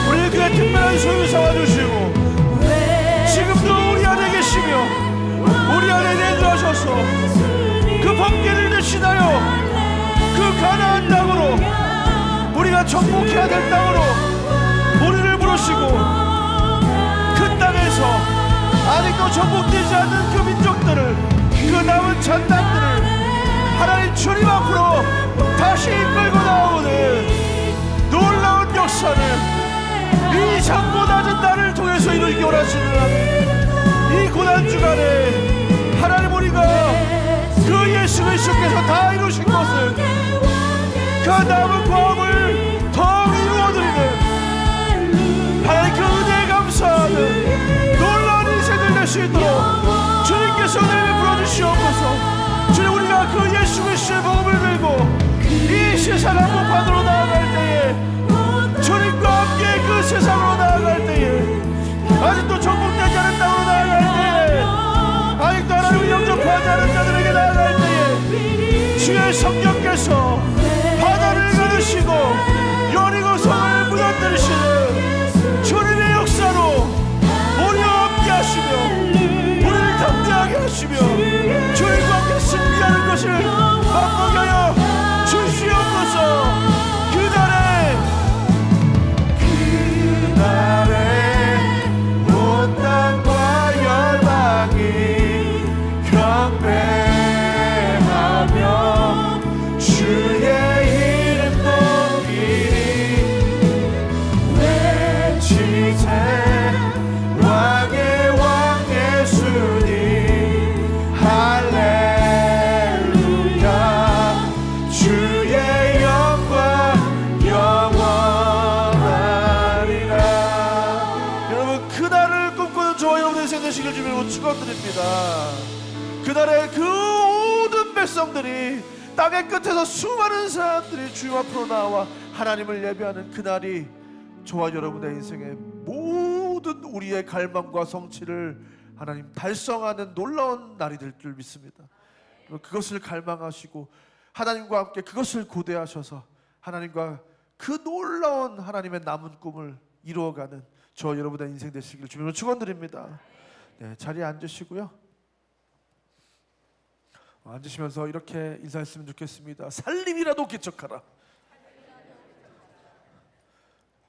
우리를 그의 특별한 소유 삼아주시고 지금도 우리 안에 계시며 우리 안에 내주하셔서 그 번개를 대신하여 그 가나안 땅으로 우리가 정복해야 될 땅으로 우리를 부르시고 그 땅에서 아직도 정복되지 않는 그 민족들을 그 남은 잔당들을 하나님 주님 앞으로 다시 이끌고 나오는 놀라운 역사를 이 작고 낮은 나를 통해서 이루기 원하시는 하나님, 이 고난주간에 하나님 우리가 그 예수 그리스도께서 다 이루신 것을 그 남은 과업을 더 이루어드리는 하나님 그 은혜에 감사하는 놀라운 인생을 낼 수 있도록 주님께서 은혜를 부어주시옵소서. 주님 우리가 그 예수 그리스도의 복음을 들고 이 세상 한복판으로 나아갈 때에 주님과 함께 그 세상으로 나아갈 때에 아직도 정복되지 않은 땅으로 나아갈 때에 아직도 하나님을 영접하지 않은 자들에게 나아갈 때에 주의 성령께서 바다를 가르시고 여리고 성을 무너뜨리시는 주님의 역사로 우리와 함께 하시며 우리를 담대하게 하시며 주님과 함께 승리하는 것을 맛보게 하여 주시옵소서. 그날에 온 땅과 열방이 경배하며 주의 이름 높이리 외치세 왕의 왕 예수님 할렐루야 주의 영광 영원하리라. 여러분 그날을 꿈꾸는 저와 여러분의 인생 되시길 주님으로 축원드립니다. 그날에 그 모든 백성들이 땅의 끝에서 수많은 사람들이 주님 앞으로 나와 하나님을 예배하는 그날이 저와 여러분의 인생의 모든 우리의 갈망과 성취를 하나님 달성하는 놀라운 날이 될 줄 믿습니다. 그것을 갈망하시고 하나님과 함께 그것을 고대하셔서 하나님과 그 놀라운 하나님의 남은 꿈을 이루어가는 저와 여러분의 인생 되시길 주님으로 축원드립니다. 네, 자리에 앉으시고요. 앉으시면서 이렇게 인사했으면 좋겠습니다. 살림이라도 개척하라.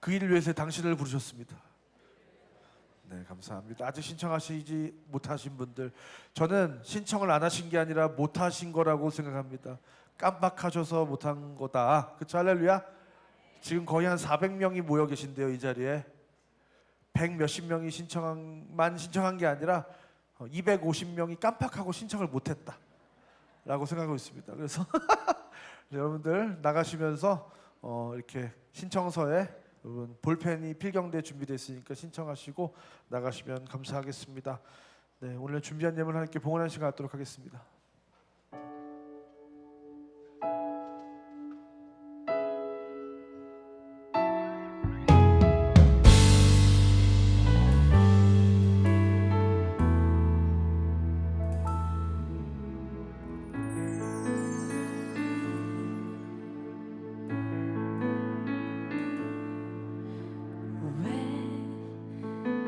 그 일을 위해서 당신을 부르셨습니다. 네, 감사합니다. 아직 신청하시지 못하신 분들, 저는 신청을 안 하신 게 아니라 못하신 거라고 생각합니다. 깜빡하셔서 못한 거다. 그쵸? 할렐루야. 지금 거의 한 400명이 모여 계신데요. 이 자리에 100 몇십 명이 신청한 게 아니라 250명이 깜빡하고 신청을 못했다 라고 생각하고 있습니다. 그래서 여러분들 나가시면서 이렇게 신청서에 여러분 볼펜이 필경대 준비되어 있으니까 신청하시고 나가시면 감사하겠습니다. 네, 오늘 준비한 예물 함께 봉헌하는 시간 갖도록 하겠습니다.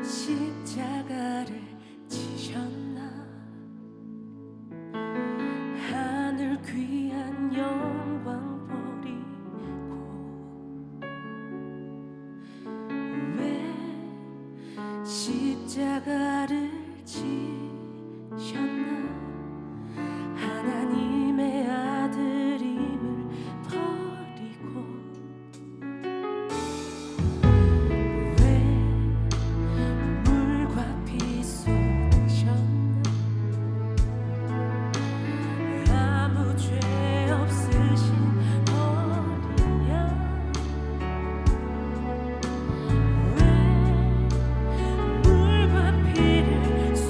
십자가를 지셨나 하늘 귀한 영광 버리고 왜 십자가를 지셨나 하나님의 아들임을 버리고 물과 피를 쏟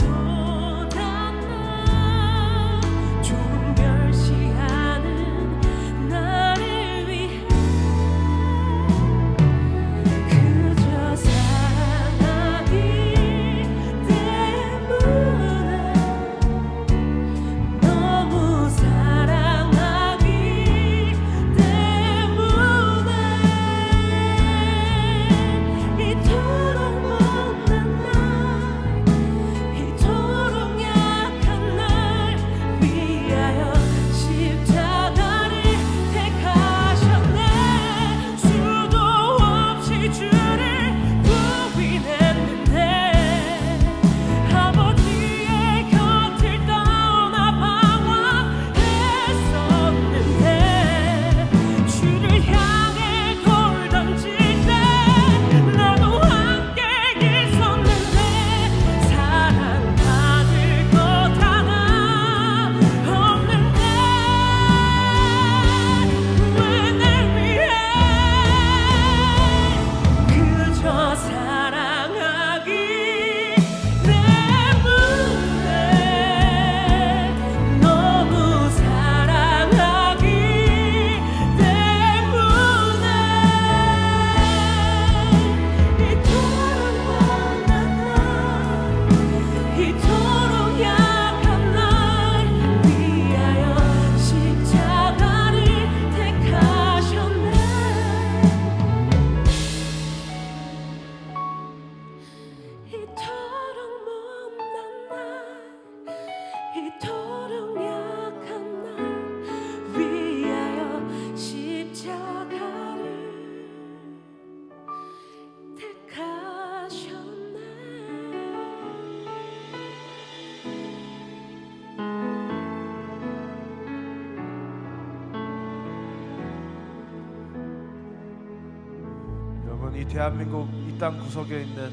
대한민국 이 땅 구석에 있는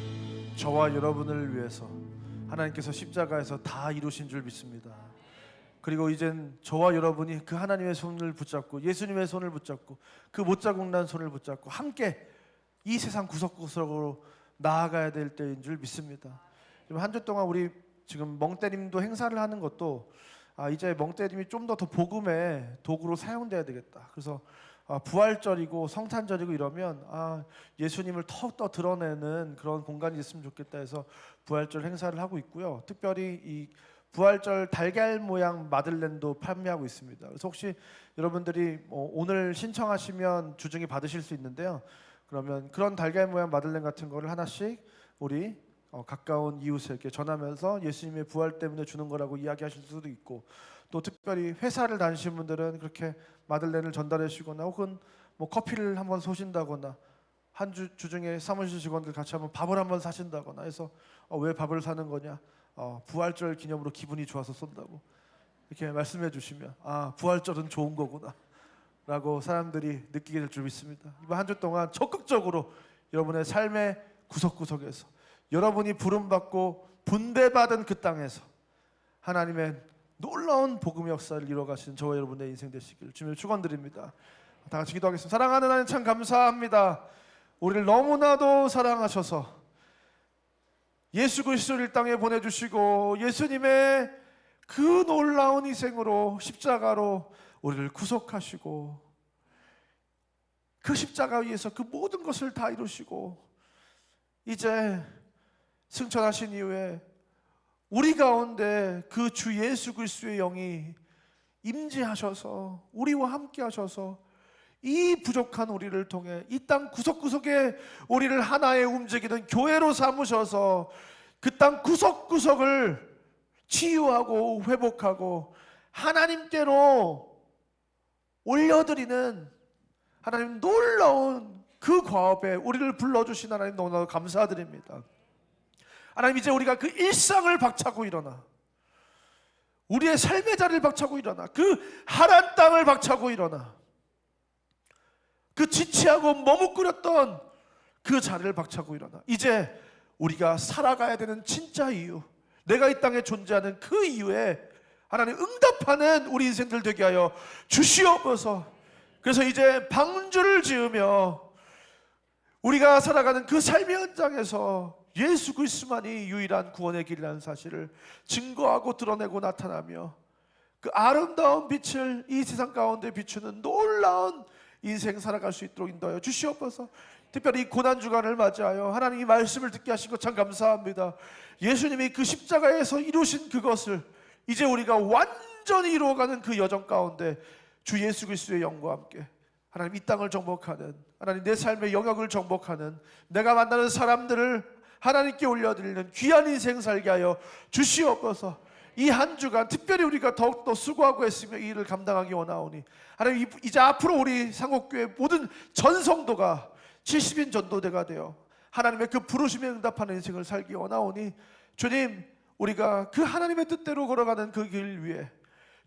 저와 여러분을 위해서 하나님께서 십자가에서 다 이루신 줄 믿습니다. 그리고 이젠 저와 여러분이 그 하나님의 손을 붙잡고 예수님의 손을 붙잡고 그 못자국난 손을 붙잡고 함께 이 세상 구석구석으로 나아가야 될 때인 줄 믿습니다. 한 주 동안 우리 지금 멍때림도 행사를 하는 것도 이제 멍때림이 좀 더 복음의 도구로 사용돼야 되겠다. 그래서 부활절이고 성탄절이고 이러면 예수님을 더욱더 드러내는 그런 공간이 있으면 좋겠다 해서 부활절 행사를 하고 있고요. 특별히 이 부활절 달걀 모양 마들렌도 판매하고 있습니다. 그래서 혹시 여러분들이 오늘 신청하시면 주중에 받으실 수 있는데요. 그러면 그런 달걀 모양 마들렌 같은 거를 하나씩 우리 가까운 이웃에게 전하면서 예수님의 부활 때문에 주는 거라고 이야기하실 수도 있고, 또 특별히 회사를 다니시는 분들은 그렇게 마들렌을 전달해 주시거나 혹은 뭐 커피를 한번 쏘신다거나 한 주중에 사무실 직원들 같이 한번 밥을 한번 사신다거나 해서 왜 밥을 사는 거냐, 부활절 기념으로 기분이 좋아서 쏜다고 이렇게 말씀해 주시면 부활절은 좋은 거구나 라고 사람들이 느끼게 될 줄 믿습니다. 이번 한 주 동안 적극적으로 여러분의 삶의 구석구석에서 여러분이 부름받고 분배받은 그 땅에서 하나님의 놀라운 복음의 역사를 이뤄가시는 저와 여러분의 인생 되시길 주님을 축원드립니다. 다 같이 기도하겠습니다. 사랑하는 하나님 참 감사합니다. 우리를 너무나도 사랑하셔서 예수 그리스도를 이 땅에 보내주시고 예수님의 그 놀라운 희생으로 십자가로 우리를 구속하시고 그 십자가 위에서 그 모든 것을 다 이루시고 이제 승천하신 이후에 우리 가운데 그 주 예수 그리스도의 영이 임재하셔서 우리와 함께 하셔서 이 부족한 우리를 통해 이 땅 구석구석에 우리를 하나의 움직이는 교회로 삼으셔서 그 땅 구석구석을 치유하고 회복하고 하나님께로 올려드리는 하나님 놀라운 그 과업에 우리를 불러주신 하나님 너무나 감사드립니다. 하나님, 이제 우리가 그 일상을 박차고 일어나 우리의 삶의 자리를 박차고 일어나 그 하란 땅을 박차고 일어나 그 지치하고 머뭇거렸던 그 자리를 박차고 일어나 이제 우리가 살아가야 되는 진짜 이유, 내가 이 땅에 존재하는 그 이유에 하나님 응답하는 우리 인생들 되게 하여 주시옵소서. 그래서 이제 방주를 지으며 우리가 살아가는 그 삶의 현장에서 예수 그리스도만이 유일한 구원의 길이라는 사실을 증거하고 드러내고 나타나며 그 아름다운 빛을 이 세상 가운데 비추는 놀라운 인생 살아갈 수 있도록 인도하여 주시옵소서. 특별히 이 고난주간을 맞이하여 하나님이 말씀을 듣게 하신 것 참 감사합니다. 예수님이 그 십자가에서 이루신 그것을 이제 우리가 완전히 이루어가는 그 여정 가운데 주 예수 그리스도의 영과 함께 하나님 이 땅을 정복하는, 하나님 내 삶의 영역을 정복하는, 내가 만나는 사람들을 하나님께 올려드리는 귀한 인생 살게 하여 주시옵소서. 이 한 주간 특별히 우리가 더욱더 수고하고 했으며 이 일을 감당하기 원하오니 하나님 이제 앞으로 우리 상옥교회 모든 전성도가 70인 전도대가 되어 하나님의 그 부르심에 응답하는 인생을 살기 원하오니 주님, 우리가 그 하나님의 뜻대로 걸어가는 그 길 위에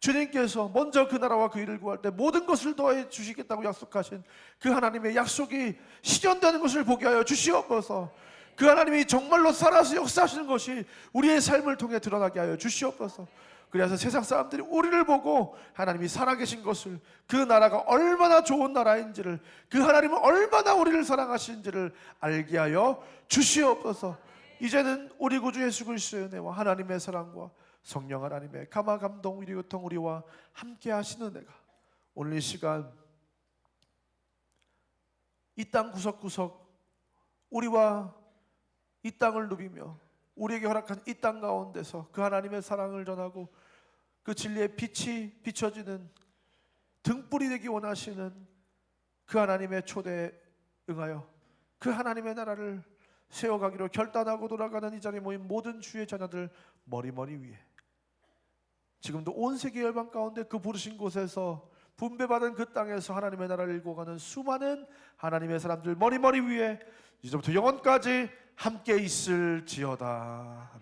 주님께서 먼저 그 나라와 그 일을 구할 때 모든 것을 더해 주시겠다고 약속하신 그 하나님의 약속이 실현되는 것을 보게 하여 주시옵소서. 그 하나님이 정말로 살아서 역사하시는 것이 우리의 삶을 통해 드러나게 하여 주시옵소서. 그래서 세상 사람들이 우리를 보고 하나님이 살아계신 것을, 그 나라가 얼마나 좋은 나라인지를, 그 하나님은 얼마나 우리를 사랑하시는지를 알게 하여 주시옵소서. 이제는 우리 구주 예수 그리스도의 은혜와 하나님의 사랑과 성령 하나님의 감화 감동 위로 고통 우리와 함께 하시는 은혜가 오늘 이 시간 이 땅 구석구석 우리와 이 땅을 누비며 우리에게 허락한 이 땅 가운데서 그 하나님의 사랑을 전하고 그 진리의 빛이 비춰지는 등불이 되기 원하시는 그 하나님의 초대에 응하여 그 하나님의 나라를 세워가기로 결단하고 돌아가는 이 자리에 모인 모든 주의 자녀들 머리머리 위에 지금도 온 세계 열방 가운데 그 부르신 곳에서 분배받은 그 땅에서 하나님의 나라를 일궈가는 수많은 하나님의 사람들 머리머리 위에 이제부터 영원까지 함께 있을지어다.